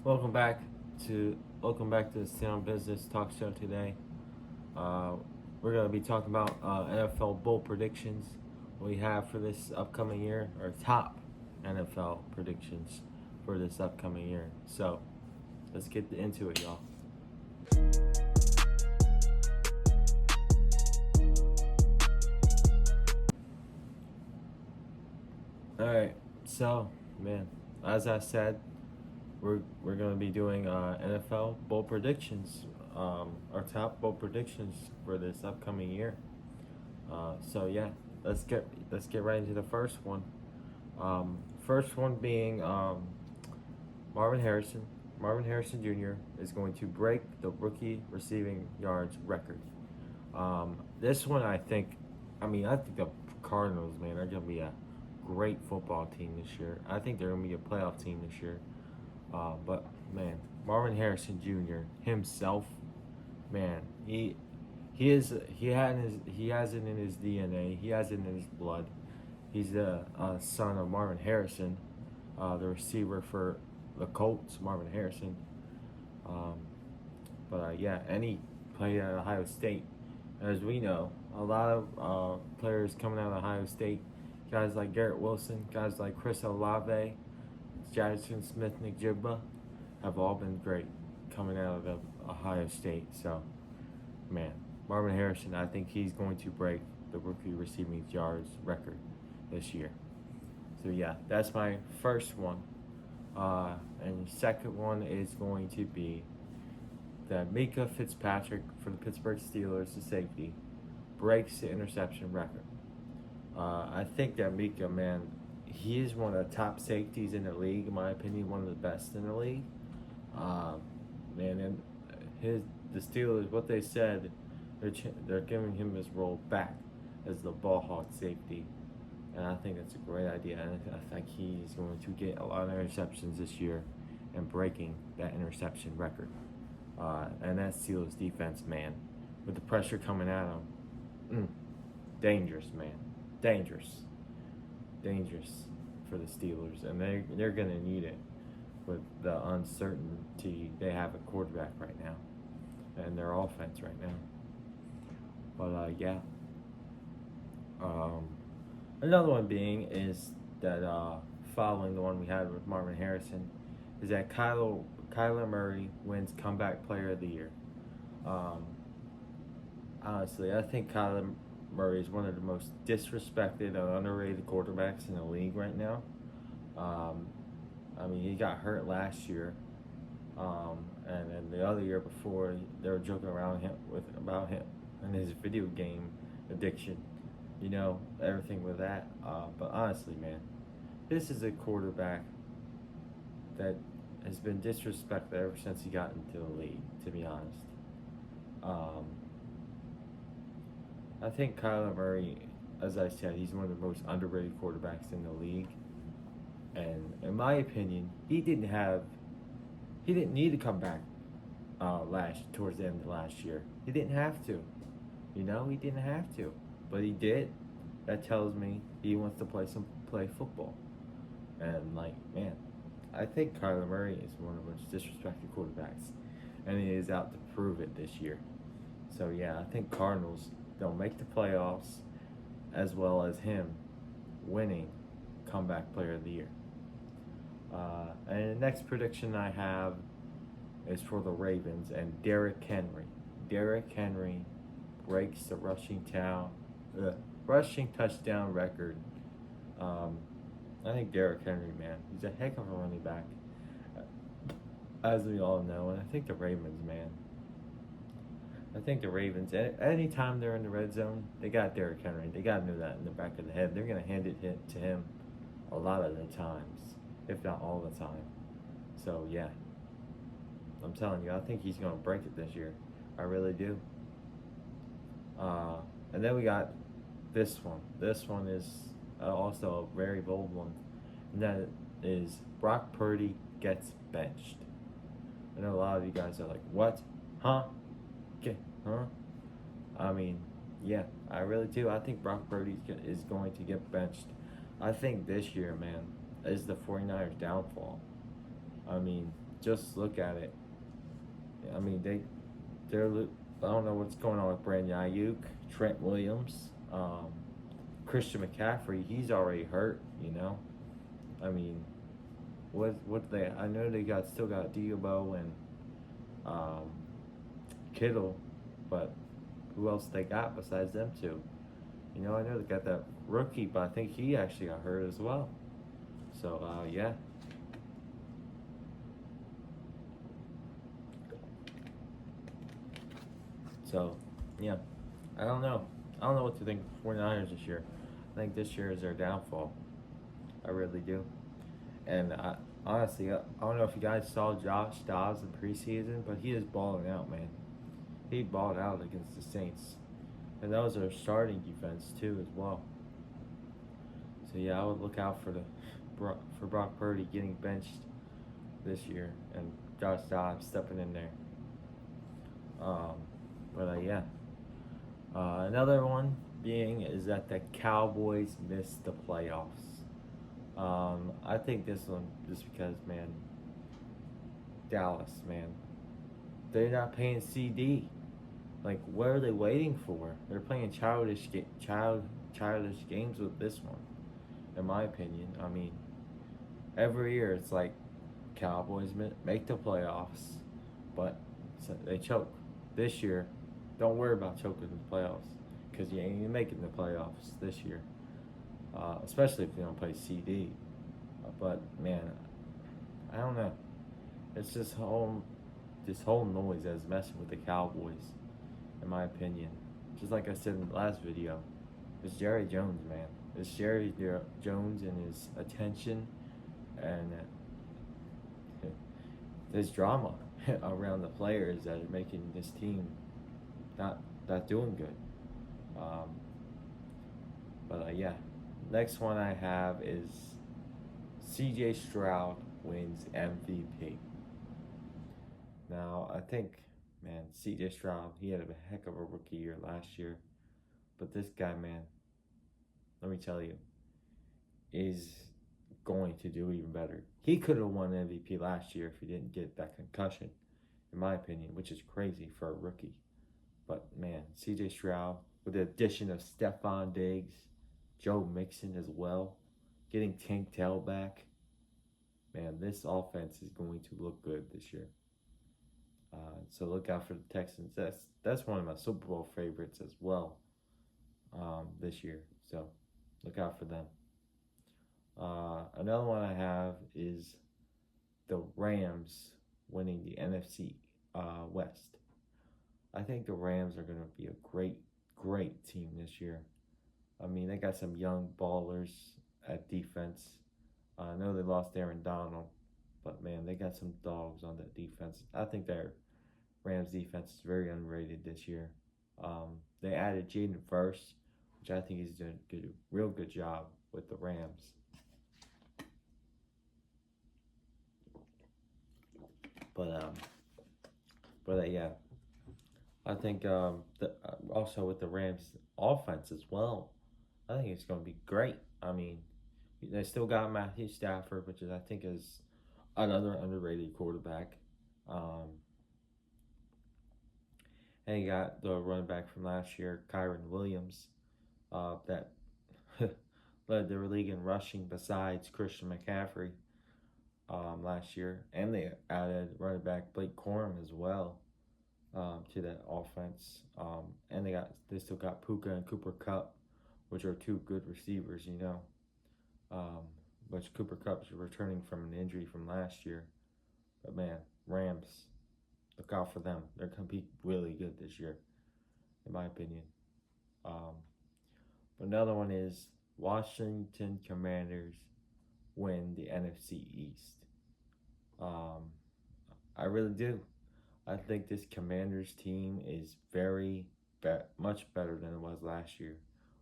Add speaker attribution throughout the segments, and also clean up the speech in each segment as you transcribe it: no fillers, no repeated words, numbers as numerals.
Speaker 1: Welcome back welcome back to the Sound Business Talk Show today. Uh, we're gonna be talking about NFL bowl predictions. What we have for this upcoming year, or top NFL predictions for this upcoming year. So let's get into it, y'all. All right. So man, as I said, we're gonna be doing NFL bowl predictions. Our top bowl predictions for this upcoming year. So yeah, let's get right into the first one. First one being Marvin Harrison. Marvin Harrison Jr. is going to break the rookie receiving yards record. This one, I think the Cardinals, man, are going to be a great football team this year. I think they're going to be a playoff team this year. But man, Marvin Harrison Jr. himself, man, he has it in his DNA. He has it in his blood. He's the son of Marvin Harrison, the receiver for the Colts, Marvin Harrison. Um, but yeah, and he played at Ohio State. As we know, a lot of players coming out of Ohio State, guys like Garrett Wilson, guys like Chris Olave, Jackson Smith, Nick Jibba, have all been great coming out of Ohio State. So, man, Marvin Harrison, I think he's going to break the rookie receiving yards record this year. So yeah, that's my first one. And the second one is going to be that Mika Fitzpatrick for the Pittsburgh Steelers, the safety, breaks the interception record. I think that Mika, man, he is one of the top safeties in the league, in my opinion, one of the best in the league. Um, Man, and the Steelers, what they said, they're giving him his role back as the ball hawk safety, and I think that's a great idea. And I think he's going to get a lot of interceptions this year, and breaking that interception record. And that Steelers defense, man, with the pressure coming at him, dangerous, man, dangerous, dangerous for the Steelers, and they're gonna need it with the uncertainty they have at quarterback right now, and their offense right now. But yeah, um, another one being is that following the one we had with Marvin Harrison, is that Kyler Murray wins Comeback Player of the Year. Um, Honestly, I think Kyler Murray is one of the most disrespected and underrated quarterbacks in the league right now. Um, he got hurt last year, and then the other year before, they were joking around about him and his video game addiction. Everything with that. But honestly, man, this is a quarterback that has been disrespected ever since he got into the league. To be honest, um, I think Kyler Murray, as I said, he's one of the most underrated quarterbacks in the league. And in my opinion, he didn't need to come back towards the end of last year. He didn't have to. He didn't have to, but he did. That tells me he wants to play football. And like, man, I think Kyler Murray is one of the most disrespected quarterbacks, and he is out to prove it this year. So yeah, I think Cardinals, they'll make the playoffs, as well as him winning Comeback Player of the Year. And the next prediction I have is for the Ravens and Derrick Henry. Derrick Henry breaks the rushing touchdown record. I think Derrick Henry, man, he's a heck of a running back, as we all know. And I think the Ravens, man, anytime they're in the red zone, they got Derrick Henry. They got to know that in the back of the head. They're going to hand it to him a lot of the times, if not all the time. So, yeah, I'm telling you, I think he's going to break it this year. I really do. And then we got this one. This one is also a very bold one. And that is Brock Purdy gets benched. I know a lot of you guys are like, what? Huh? Okay, huh? Yeah, I really do. I think Brock Purdy is going to get benched. I think this year, man, is the 49ers' downfall. I mean, just look at it. I mean, they're. I don't know what's going on with Brandon Ayuk, Trent Williams, Christian McCaffrey. He's already hurt. I mean, what they? I know they still got Debo and um, Kittle, but who else they got besides them two? I know they got that rookie, but I think he actually got hurt as well. So yeah. So yeah, I don't know. I don't know what to think of 49ers this year. I think this year is their downfall. I really do. And honestly, I don't know if you guys saw Josh Dobbs in preseason, but he is balling out, man. He balled out against the Saints. And that was their starting defense, too, as well. So yeah, I would look out for Brock Purdy getting benched this year and Josh Dobbs stepping in there. Um, but yeah, another one being is that the Cowboys missed the playoffs. I think this one just because, man, Dallas, man, they're not paying CD. Like, what are they waiting for? They're playing childish games with this one, in my opinion. I mean, every year it's like Cowboys make the playoffs, but they choke. This year, don't worry about choking in the playoffs because you ain't making the playoffs this year, especially if you don't play CD. But man, I don't know. It's this whole noise that's messing with the Cowboys, in my opinion. Just like I said in the last video, it's Jerry Jones, man. It's Jerry Jones and his attention and there's drama around the players that are making this team not doing good. Um, but yeah, next one I have is C.J. Stroud wins MVP. Now I think, man, C.J. Stroud, he had a heck of a rookie year last year, but this guy, man, let me tell you, is going to do even better. He could have won MVP last year if he didn't get that concussion, in my opinion, which is crazy for a rookie. But man, CJ Stroud, with the addition of Stephon Diggs, Joe Mixon as well, getting Tank Dell back, man, this offense is going to look good this year. So look out for the Texans. That's one of my Super Bowl favorites as well this year. So look out for them. Another one I have is the Rams winning the NFC West. I think the Rams are going to be a great team this year. I mean, they got some young ballers at defense. I know they lost Aaron Donald, but man, they got some dogs on that defense. I think their Rams defense is very underrated this year. They added Jaden Verse, which I think he's doing a real good job with the Rams. But yeah, I think also with the Rams offense as well, I think it's going to be great. I mean, they still got Matthew Stafford, which I think is another underrated quarterback. Um, and you got the running back from last year, Kyron Williams, that led the league in rushing besides Christian McCaffrey last year. And they added running back Blake Corum as well to that offense. And they still got Puka and Cooper Kupp, which are two good receivers, which Cooper Kupp's returning from an injury from last year. But man, Rams, look out for them. They're going to be really good this year, in my opinion. But another one is Washington Commanders win the NFC East. I really do. I think this Commanders team is much better than it was last year.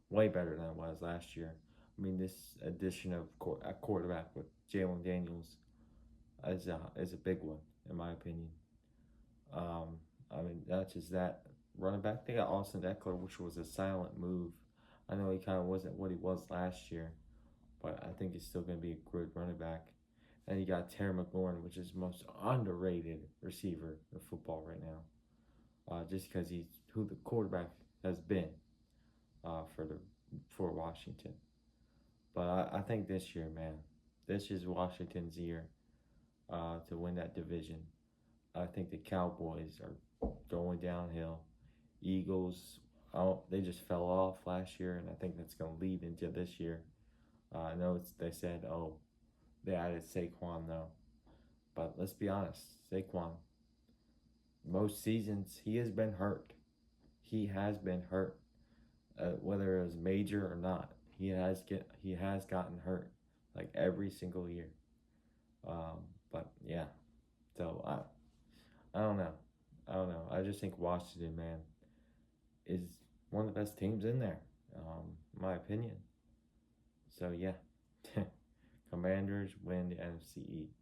Speaker 1: Way better than it was last year. I mean, this addition of a quarterback with Jalen Daniels is a big one, in my opinion. I mean, not just that. Running back, they got Austin Eckler, which was a silent move. I know he kind of wasn't what he was last year, but I think he's still going to be a good running back. and you got Terry McLaurin, which is the most underrated receiver in football right now. Just because he's who the quarterback has been for Washington. But I think this year, man, this is Washington's year to win that division. I think the Cowboys are going downhill. Eagles, they just fell off last year, and I think that's going to lead into this year. I know they said, they added Saquon though, but let's be honest, Saquon, most seasons he has been hurt. He has been hurt, whether it was major or not. He has gotten hurt like every single year. But yeah, so I don't know. I just think Washington, man, is one of the best teams in there, in my opinion. So yeah, Commanders win the NFC East.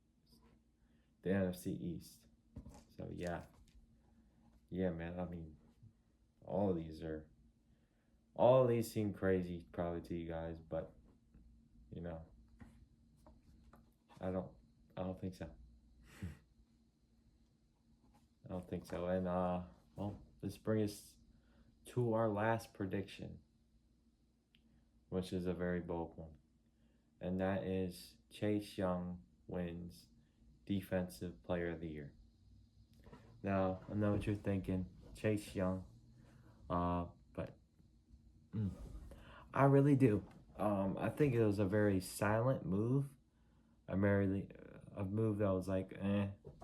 Speaker 1: The NFC East. So yeah, man. I mean, all of these seem crazy probably to you guys, but you know, I don't think so. I don't think so. And well, this brings us to our last prediction, which is a very bold one, and that is Chase Young wins Defensive Player of the Year. Now, I know what you're thinking, Chase Young, but I really do. I think it was a very silent move. A move that was like,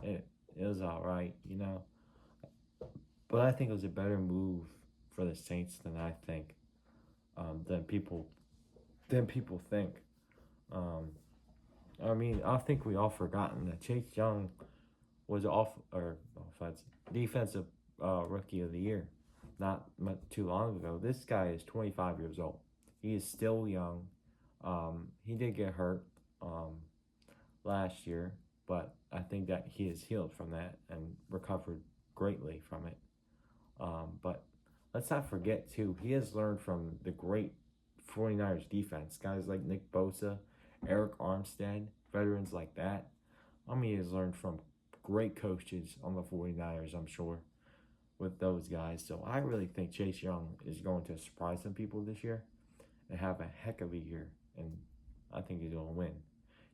Speaker 1: it was all right, you know. But I think it was a better move for the Saints than I think, than people think. I mean, I think we all forgotten that Chase Young was defensive rookie of the year not too long ago. This guy is 25 years old. He is still young. He did get hurt last year, but I think that he has healed from that and recovered greatly from it. But let's not forget, too, he has learned from the great 49ers defense. Guys like Nick Bosa, Eric Armstead, veterans like that. I mean, he has learned from great coaches on the 49ers, I'm sure, with those guys. So I really think Chase Young is going to surprise some people this year and have a heck of a year. And I think he's going to win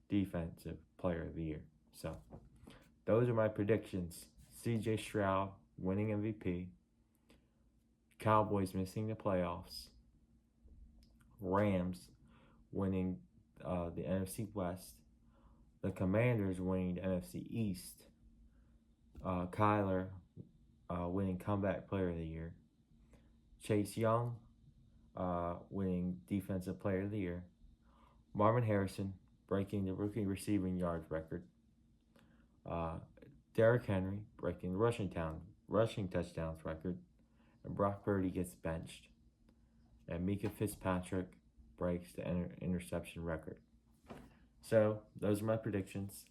Speaker 1: Defensive Player of the Year. So those are my predictions. CJ Stroud winning MVP. Cowboys missing the playoffs. Rams winning the NFC West. The Commanders winning the NFC East. Kyler winning Comeback Player of the Year. Chase Young winning Defensive Player of the Year. Marvin Harrison breaking the rookie receiving yards record. Derrick Henry breaking the rushing touchdowns record. And Brock Purdy gets benched. And Mika Fitzpatrick breaks the interception record. So those are my predictions.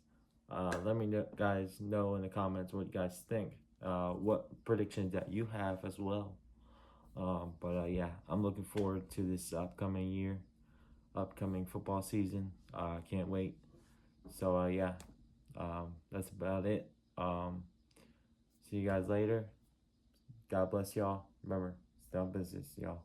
Speaker 1: Let me guys know in the comments what you guys think. What predictions that you have as well. But yeah, I'm looking forward to this upcoming football season. Can't wait. So yeah, that's about it. See you guys later. God bless y'all. Remember, stay on business, y'all.